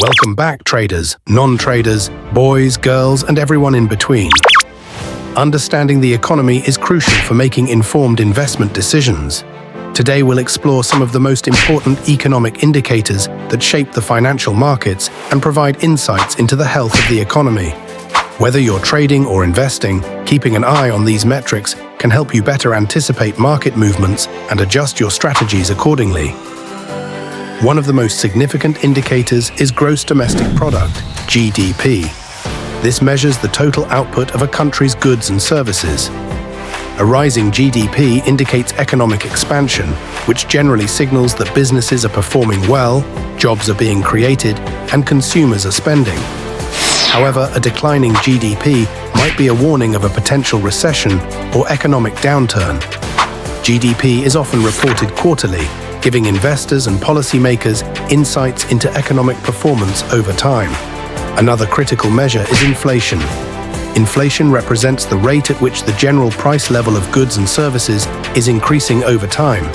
Welcome back, traders, non-traders, boys, girls, and everyone in between. Understanding the economy is crucial for making informed investment decisions. Today we'll explore some of the most important economic indicators that shape the financial markets and provide insights into the health of the economy. Whether you're trading or investing, keeping an eye on these metrics can help you better anticipate market movements and adjust your strategies accordingly. One of the most significant indicators is gross domestic product, GDP. This measures the total output of a country's goods and services. A rising GDP indicates economic expansion, which generally signals that businesses are performing well, jobs are being created, and consumers are spending. However, a declining GDP might be a warning of a potential recession or economic downturn. GDP is often reported quarterly, giving investors and policymakers insights into economic performance over time. Another critical measure is inflation. Inflation represents the rate at which the general price level of goods and services is increasing over time.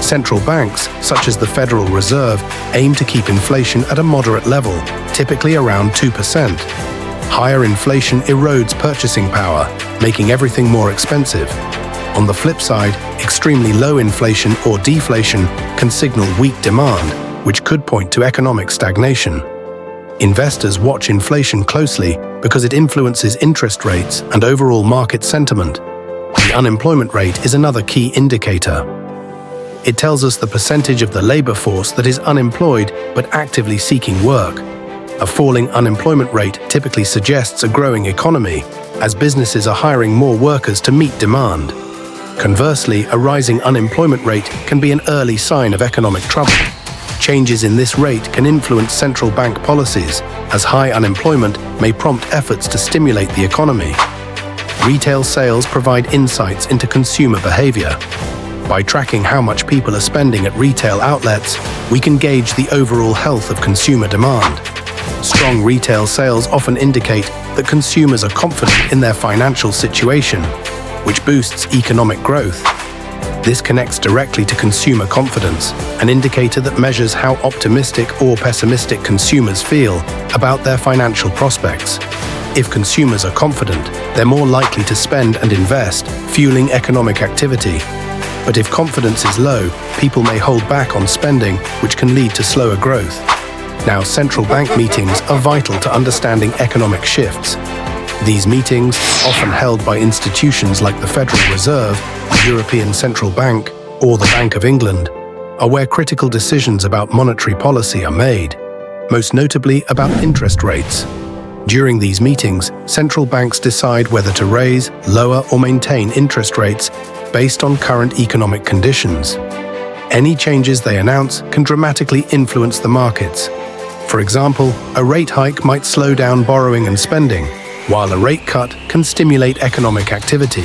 Central banks, such as the Federal Reserve, aim to keep inflation at a moderate level, typically around 2%. Higher inflation erodes purchasing power, making everything more expensive. On the flip side, extremely low inflation or deflation can signal weak demand, which could point to economic stagnation. Investors watch inflation closely because it influences interest rates and overall market sentiment. The unemployment rate is another key indicator. It tells us the percentage of the labor force that is unemployed but actively seeking work. A falling unemployment rate typically suggests a growing economy, as businesses are hiring more workers to meet demand. Conversely, a rising unemployment rate can be an early sign of economic trouble. Changes in this rate can influence central bank policies, as high unemployment may prompt efforts to stimulate the economy. Retail sales provide insights into consumer behavior. By tracking how much people are spending at retail outlets, we can gauge the overall health of consumer demand. Strong retail sales often indicate that consumers are confident in their financial situation, which boosts economic growth. This connects directly to consumer confidence, an indicator that measures how optimistic or pessimistic consumers feel about their financial prospects. If consumers are confident, they're more likely to spend and invest, fueling economic activity. But if confidence is low, people may hold back on spending, which can lead to slower growth. Now, central bank meetings are vital to understanding economic shifts. These meetings, often held by institutions like the Federal Reserve, the European Central Bank, or the Bank of England, are where critical decisions about monetary policy are made, most notably about interest rates. During these meetings, central banks decide whether to raise, lower, or maintain interest rates based on current economic conditions. Any changes they announce can dramatically influence the markets. For example, a rate hike might slow down borrowing and spending, while a rate cut can stimulate economic activity.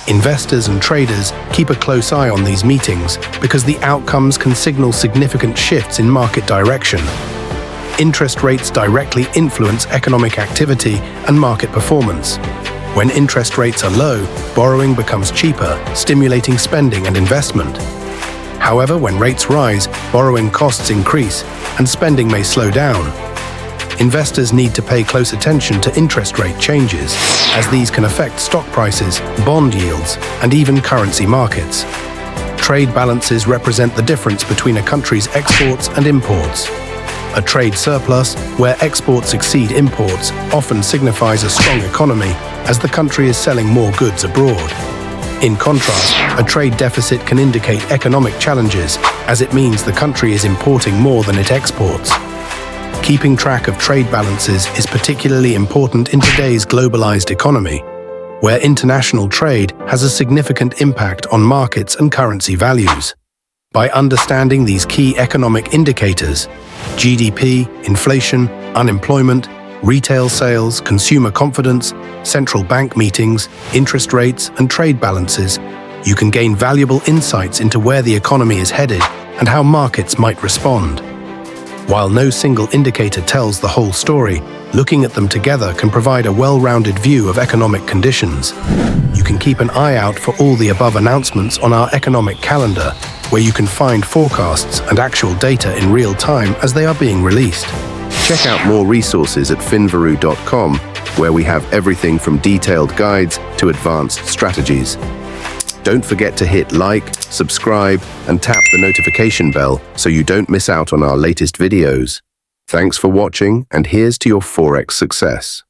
Investors and traders keep a close eye on these meetings because the outcomes can signal significant shifts in market direction. Interest rates directly influence economic activity and market performance. When interest rates are low, borrowing becomes cheaper, stimulating spending and investment. However, when rates rise, borrowing costs increase and spending may slow down. Investors need to pay close attention to interest rate changes, as these can affect stock prices, bond yields, and even currency markets. Trade balances represent the difference between a country's exports and imports. A trade surplus, where exports exceed imports, often signifies a strong economy, as the country is selling more goods abroad. In contrast, a trade deficit can indicate economic challenges, as it means the country is importing more than it exports. Keeping track of trade balances is particularly important in today's globalized economy, where international trade has a significant impact on markets and currency values. By understanding these key economic indicators, GDP, inflation, unemployment, retail sales, consumer confidence, central bank meetings, interest rates, and trade balances, you can gain valuable insights into where the economy is headed and how markets might respond. While no single indicator tells the whole story, looking at them together can provide a well-rounded view of economic conditions. You can keep an eye out for all the above announcements on our economic calendar, where you can find forecasts and actual data in real time as they are being released. Check out more resources at finvaru.com, where we have everything from detailed guides to advanced strategies. Don't forget to hit like, subscribe, and tap the notification bell so you don't miss out on our latest videos. Thanks for watching, and here's to your Forex success.